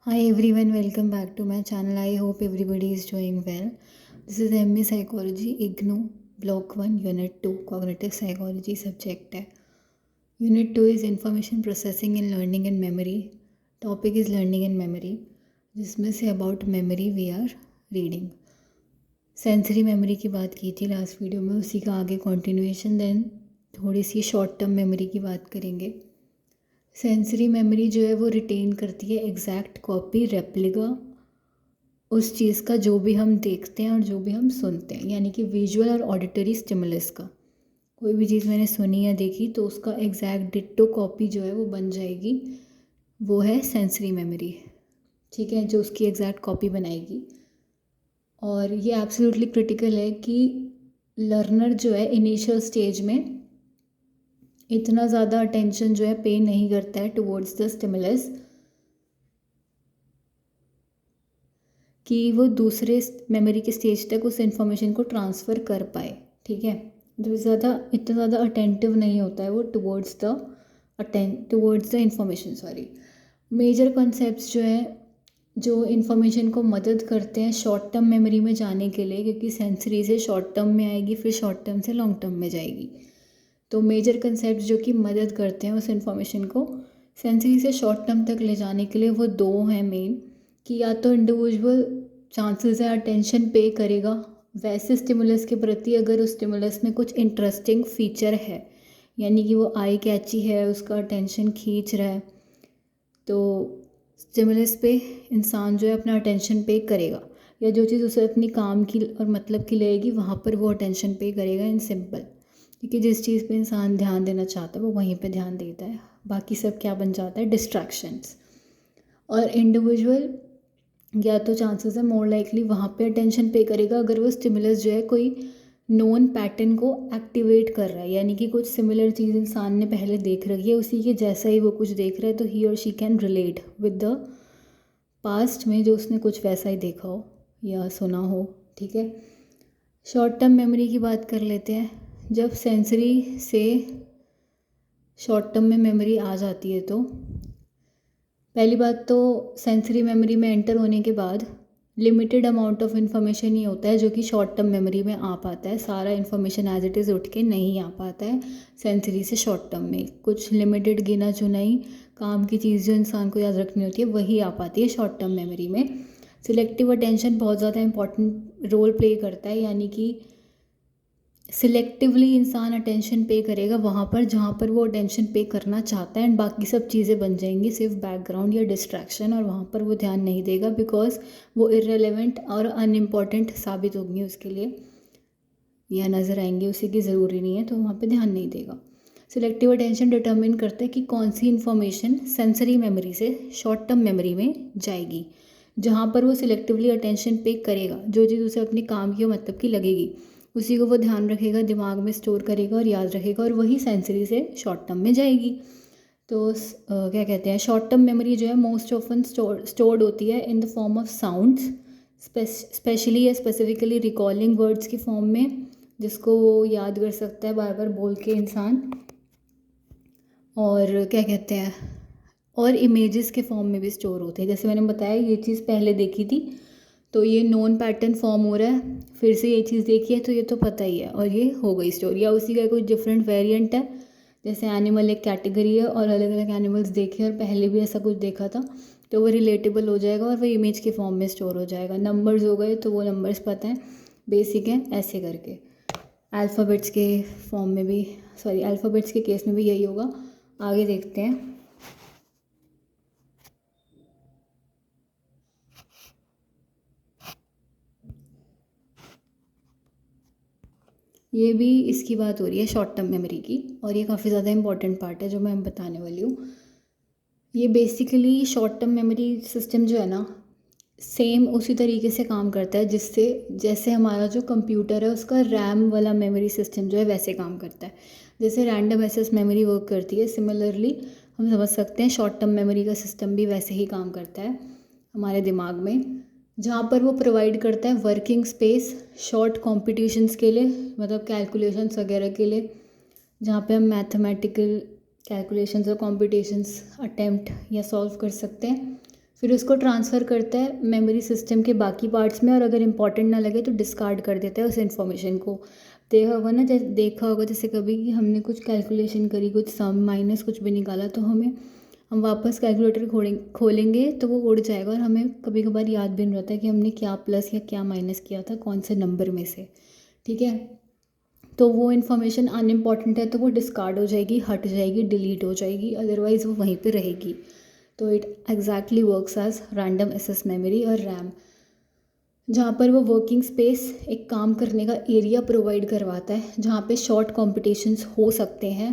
Hi everyone, welcome back to my channel. I hope everybody is doing well. This is MA Psychology IGNOU Block 1 Unit 2 Cognitive Psychology subject है. Unit 2 is Information Processing in Learning and Memory. Topic is Learning and Memory, जिसमें से about memory we are reading. Sensory memory की बात की थी last video में, उसी का आगे कंटिन्यूएशन. देन थोड़ी सी शॉर्ट टर्म मेमोरी की बात करेंगे. सेंसरी मेमोरी जो है वो रिटेन करती है एग्जैक्ट कॉपी रेप्लिका उस चीज़ का जो भी हम देखते हैं और जो भी हम सुनते हैं, यानी कि विजुअल और ऑडिटरी स्टिमुलस का. कोई भी चीज़ मैंने सुनी या देखी तो उसका एग्जैक्ट डिट्टो कॉपी जो है वो बन जाएगी, वो है सेंसरी मेमोरी. ठीक है, जो उसकी एग्जैक्ट कॉपी बनाएगी. और ये एब्सोल्युटली क्रिटिकल है कि लर्नर जो है इनिशियल स्टेज में इतना ज़्यादा अटेंशन जो है पे नहीं करता है टुवर्ड्स द स्टिमुलस कि वो दूसरे मेमोरी के स्टेज तक उस इंफॉर्मेशन को ट्रांसफ़र कर पाए. ठीक है, तो इतना ज़्यादा अटेंटिव नहीं होता है वो towards the information. Sorry, major concepts जो है जो इन्फॉर्मेशन को मदद करते हैं शॉर्ट टर्म मेमोरी में जाने के लिए, क्योंकि सेंसरी से शॉर्ट टर्म में आएगी, फिर शॉर्ट टर्म से लॉन्ग टर्म में जाएगी. तो मेजर कंसेप्ट जो कि मदद करते हैं उस इन्फॉर्मेशन को सेंसरी से शॉर्ट टर्म तक ले जाने के लिए, वो दो हैं मेन. कि या तो इंडिविजुअल चांसेस है अटेंशन पे करेगा वैसे स्टिमुलस के प्रति अगर उस स्टिमुलस में कुछ इंटरेस्टिंग फीचर है, यानी कि वो आई कैची है, उसका अटेंशन खींच रहा है, तो स्टिमुलस पे इंसान जो है अपना अटेंशन पे करेगा. या जो चीज़ उसे अपनी काम की और मतलब की लगेगी वहाँ पर वो अटेंशन पे करेगा. इन सिंपल, क्योंकि जिस चीज़ पे इंसान ध्यान देना चाहता है वो वहीं पे ध्यान देता है. बाकी सब क्या बन जाता है, डिस्ट्रैक्शंस. और इंडिविजुअल या तो चांसेस है मोर लाइकली वहाँ पे अटेंशन पे करेगा अगर वो स्टिमुलस जो है कोई नोन पैटर्न को एक्टिवेट कर रहा है, यानी कि कुछ सिमिलर चीज़ इंसान ने पहले देख रखी है, उसी के जैसा ही वो कुछ देख रहा है, तो ही और she can relate with the past में जो उसने कुछ वैसा ही देखा हो या सुना हो. ठीक है, शॉर्ट टर्म मेमोरी की बात कर लेते हैं. जब सेंसरी से शॉर्ट टर्म में मेमोरी आ जाती है तो पहली बात तो सेंसरी मेमोरी में एंटर होने के बाद लिमिटेड अमाउंट ऑफ इन्फॉर्मेशन ही होता है जो कि शॉर्ट टर्म मेमोरी में आ पाता है. सारा इन्फॉर्मेशन एज इट इज़ उठ के नहीं आ पाता है सेंसरी से शॉर्ट टर्म में. कुछ लिमिटेड गिना चुनाई काम की चीज़ जो इंसान को याद रखनी होती है वही आ पाती है शॉर्ट टर्म मेमोरी में. सिलेक्टिव अटेंशन बहुत ज़्यादा इंपॉर्टेंट रोल प्ले करता है, यानी कि सिलेक्टिवली इंसान अटेंशन पे करेगा वहाँ पर जहाँ पर वो अटेंशन पे करना चाहता है, एंड बाकी सब चीज़ें बन जाएंगी सिर्फ बैकग्राउंड या डिस्ट्रैक्शन, और वहाँ पर वो ध्यान नहीं देगा बिकॉज वो इररेलेवेंट और अनइम्पॉर्टेंट साबित होंगी उसके लिए या नज़र आएंगे, उसी की ज़रूरी नहीं है, तो वहाँ पर ध्यान नहीं देगा. सिलेक्टिव अटेंशन डिटर्मिन करता है कि कौन सी इन्फॉर्मेशन सेंसरी मेमोरी से शॉर्ट टर्म मेमोरी में जाएगी. जहाँ पर वो सिलेक्टिवली अटेंशन पे करेगा, जो चीज़ उसे अपने काम की मतलब की लगेगी उसी को वो ध्यान रखेगा, दिमाग में स्टोर करेगा और याद रखेगा, और वही सेंसरी से शॉर्ट टर्म में जाएगी. तो क्या कहते हैं, शॉर्ट टर्म मेमोरी जो है मोस्ट ऑफन स्टोर्ड होती है in the form of sounds, specially या स्पेसिफिकली रिकॉलिंग वर्ड्स की फॉर्म में, जिसको वो याद कर सकता है बार बार बोल के इंसान. और क्या कहते हैं, और इमेजेस के फॉर्म में भी स्टोर होते हैं. जैसे मैंने बताया ये चीज़ पहले देखी थी तो ये नॉन पैटर्न फॉर्म हो रहा है, फिर से ये चीज़ देखी है तो ये तो पता ही है और ये हो गई स्टोर, या उसी का कोई डिफरेंट वेरिएंट है. जैसे एनिमल एक कैटेगरी है और अलग अलग एनिमल्स देखे और पहले भी ऐसा कुछ देखा था तो वो रिलेटेबल हो जाएगा और वो इमेज के फॉर्म में स्टोर हो जाएगा. नंबर्स हो गए तो वो नंबर्स पता है, बेसिक हैं, ऐसे करके. अल्फ़ाबेट्स के फॉर्म में भी, सॉरी अल्फ़ाबेट्स के केस में भी यही होगा. आगे देखते हैं. ये भी इसकी बात हो रही है शॉर्ट टर्म मेमोरी की, और ये काफ़ी ज़्यादा इंपॉर्टेंट पार्ट है जो मैं बताने वाली हूँ. ये basically short term memory system जो है ना, सेम उसी तरीके से काम करता है जिससे जैसे हमारा जो कंप्यूटर है उसका रैम वाला मेमोरी सिस्टम जो है वैसे काम करता है. जैसे रैंडम एक्सेस मेमोरी वर्क करती है, सिमिलरली हम समझ सकते हैं शॉर्ट टर्म मेमोरी का सिस्टम भी वैसे ही काम करता है हमारे दिमाग में, जहाँ पर वो प्रोवाइड करता है वर्किंग स्पेस शॉर्ट कॉम्पिटिशन्स के लिए, मतलब कैलकुलेशंस वगैरह के लिए, जहाँ पे हम मैथमेटिकल कैलकुलेशंस और कॉम्पिटिशन्स अटेम्प्ट या सॉल्व कर सकते हैं. फिर उसको ट्रांसफ़र करता है मेमोरी सिस्टम के बाकी पार्ट्स में, और अगर इम्पॉर्टेंट ना लगे तो डिस्कार्ड कर देता है उस इन्फॉर्मेशन को। देखा होगा जैसे कभी कि हमने कुछ कैलकुलेशन करी, कुछ सम माइनस कुछ भी निकाला, तो हम वापस कैलकुलेटर खोलेंगे तो वो उड़ जाएगा, और हमें कभी कभार याद भी नहीं रहता कि हमने क्या प्लस या क्या माइनस किया था, कौन से नंबर में से। ठीक है, तो वो इन्फॉर्मेशन अनइम्पॉर्टेंट है तो वो डिस्कार्ड हो जाएगी, हट जाएगी, डिलीट हो जाएगी, अदरवाइज़ वो वहीं पे रहेगी। तो it exactly works as random access memory और रैम, जहाँ पर वो वर्किंग स्पेस, एक काम करने का एरिया प्रोवाइड करवाता है जहाँ पे शॉर्ट कॉम्पिटिशन्स हो सकते हैं,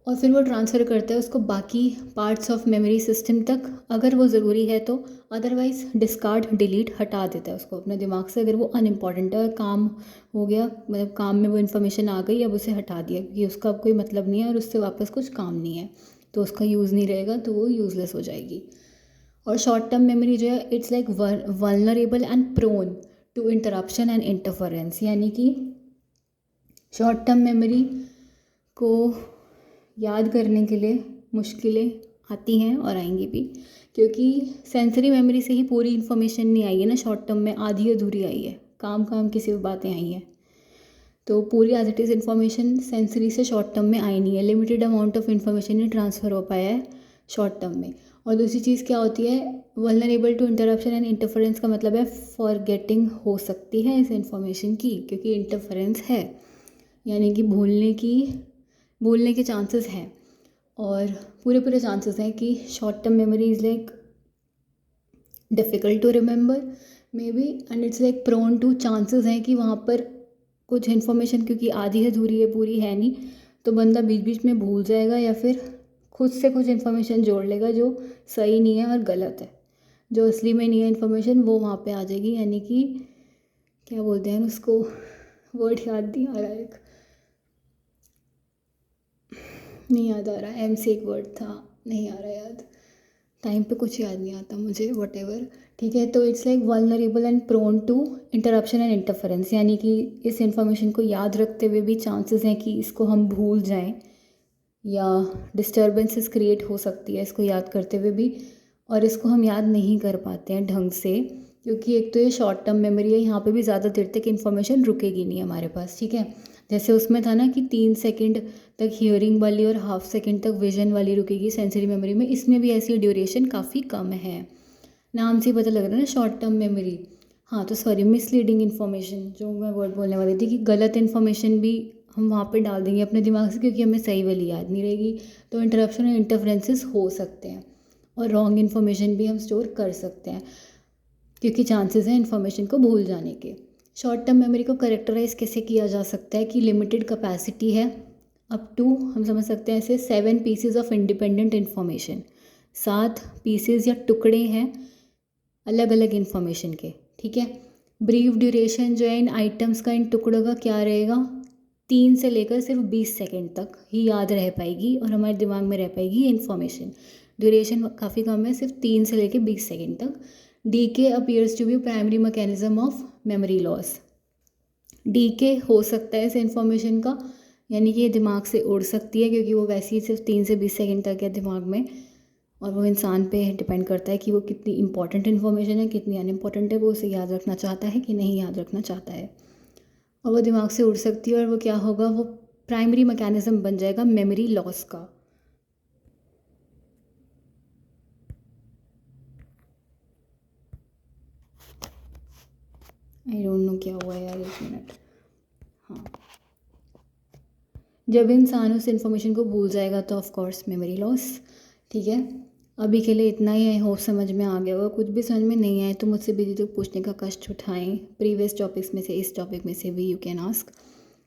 और फिर वो ट्रांसफ़र करता है उसको बाकी पार्ट्स ऑफ मेमोरी सिस्टम तक अगर वो ज़रूरी है तो, अदरवाइज़ डिस्कार्ड डिलीट हटा देता है उसको अपने दिमाग से, अगर वो अनइम्पॉर्टेंट है और काम हो गया, मतलब काम में वो इन्फॉर्मेशन आ गई, अब उसे हटा दिया क्योंकि उसका अब कोई मतलब नहीं है और उससे वापस कुछ काम नहीं है, तो उसका यूज़ नहीं रहेगा तो वो यूज़लेस हो जाएगी। और शॉर्ट टर्म मेमोरी जो है it's like vulnerable and prone to interruption and interference, यानी कि शॉर्ट टर्म मेमोरी को याद करने के लिए मुश्किलें आती हैं और आएंगी भी, क्योंकि सेंसरी मेमोरी से ही पूरी इन्फॉर्मेशन नहीं आई है ना, शॉर्ट टर्म में आधी अधूरी आई है, काम काम की सिर्फ बातें आई हैं, तो पूरी as it is information sensory से शॉर्ट टर्म में आई नहीं है, लिमिटेड अमाउंट ऑफ इन्फॉर्मेशन ही ट्रांसफ़र हो पाया है शॉर्ट टर्म में। और दूसरी चीज़ क्या होती है, vulnerable to interruption and interference का मतलब है फॉरगेटिंग हो सकती है इस इन्फॉर्मेशन की, क्योंकि इंटरफेरेंस है, यानी कि भूलने के चांसेस हैं, और पूरे चांसेस हैं कि short term memory is like difficult to remember maybe, and it's like prone to, chances हैं कि वहाँ पर कुछ इन्फॉर्मेशन, क्योंकि आधी अधूरी है पूरी है नहीं, तो बंदा बीच बीच में भूल जाएगा या फिर खुद से कुछ इन्फॉर्मेशन जोड़ लेगा जो सही नहीं है और गलत है, जो असली में नहीं है इन्फॉर्मेशन वो वहाँ पे आ जाएगी, यानी कि क्या बोलते हैं उसको, वर्ड याद नहीं आ रहा, एक नहीं याद आ रहा, एम से एक वर्ड था, नहीं आ रहा याद, टाइम पे कुछ याद नहीं आता मुझे, वट एवर। ठीक है, तो it's like vulnerable and prone to interruption and interference, यानी कि इस इन्फॉर्मेशन को याद रखते हुए भी चांसेस हैं कि इसको हम भूल जाएं, या डिस्टर्बेंसेस क्रिएट हो सकती है इसको याद करते हुए भी, और इसको हम याद नहीं कर पाते हैं ढंग से, क्योंकि एक तो ये शॉर्ट टर्म मेमोरी है, यहाँ पे भी ज़्यादा देर तक इन्फॉर्मेशन रुकेगी नहीं हमारे पास। ठीक है, जैसे उसमें था ना कि 3 सेकंड तक हियरिंग वाली और हाफ सेकंड तक विजन वाली रुकेगी सेंसरी मेमोरी में, इसमें भी ऐसी ड्यूरेशन काफ़ी कम है, नाम से ही पता लग रहा है ना शॉर्ट टर्म मेमोरी। हाँ तो सॉरी, मिसलीडिंग इन्फॉर्मेशन जो मैं वर्ड बोलने वाली थी, कि गलत इन्फॉर्मेशन भी हम वहाँ पे डाल देंगे अपने दिमाग से, क्योंकि हमें सही वाली याद नहीं रहेगी, तो इंटरप्शन और इंटरफ्रेंसेस हो सकते हैं, और रॉन्ग इन्फॉर्मेशन भी हम स्टोर कर सकते हैं, क्योंकि चांसेस हैं इन्फॉर्मेशन को भूल जाने के। शॉर्ट टर्म मेमोरी को करेक्टराइज कैसे किया जा सकता है कि लिमिटेड कैपेसिटी है, अप टू हम समझ सकते हैं ऐसे 7 pieces of independent information, 7 pieces या टुकड़े हैं अलग अलग इन्फॉर्मेशन के। ठीक है, ब्रीफ ड्यूरेशन जो है इन आइटम्स का, इन टुकड़ों का क्या रहेगा, 3 से लेकर सिर्फ 20 सेकेंड तक ही याद रह पाएगी और हमारे दिमाग में रह पाएगी ये इन्फॉर्मेशन, ड्यूरेशन काफ़ी कम है, सिर्फ 3 से लेकर 20 सेकेंड तक। Decay appears to be primary mechanism of memory loss, decay हो सकता है इस इन्फॉर्मेशन का, यानी कि ये दिमाग से उड़ सकती है, क्योंकि वो वैसे ही सिर्फ 3 से 20 सेकेंड तक है दिमाग में, और वो इंसान पे डिपेंड करता है कि वो कितनी इंपॉर्टेंट इन्फॉर्मेशन है, कितनी अनइम्पॉर्टेंट है, वो उसे याद रखना चाहता है कि नहीं याद रखना चाहता है, और वो दिमाग से उड़ सकती है, और वो क्या होगा, वो प्राइमरी मैकेनिज्म बन जाएगा मेमोरी लॉस का। आई डोंट नो क्या हुआ यार, 1 मिनट। हाँ, जब इंसान उस इन्फॉर्मेशन को भूल जाएगा तो ऑफ कोर्स मेमोरी लॉस। ठीक है, अभी के लिए इतना ही, आई होप समझ में आ गया होगा, कुछ भी समझ में नहीं आए तो मुझसे भी तक पूछने का कष्ट उठाएं, प्रीवियस टॉपिक्स में से, इस टॉपिक में से भी यू कैन आस्क।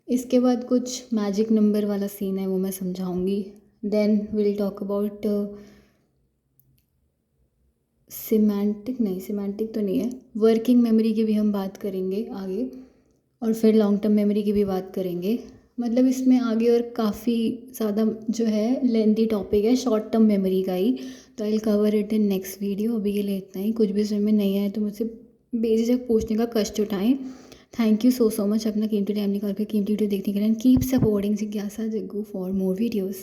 इसके बाद कुछ मैजिक नंबर वाला सीन है वो मैं समझाऊंगी, then will talk about semantic तो नहीं है, वर्किंग मेमोरी की भी हम बात करेंगे आगे, और फिर लॉन्ग टर्म मेमोरी की भी बात करेंगे। मतलब इसमें आगे और काफ़ी ज़्यादा जो है लेंथी टॉपिक है शॉर्ट टर्म मेमोरी का ही, तो I will cover it in next video. अभी के लिए इतना ही, कुछ भी समझ में नहीं आए तो मुझसे बेझिझक पूछने का कष्ट उठाएं। थैंक यू सो मच अपना कीमती टाइम निकाल कर कीमती वीडियो देखने के लिए, कीप सपोर्टिंग जिज्ञासा जग्गू फॉर मोर वीडियोज़।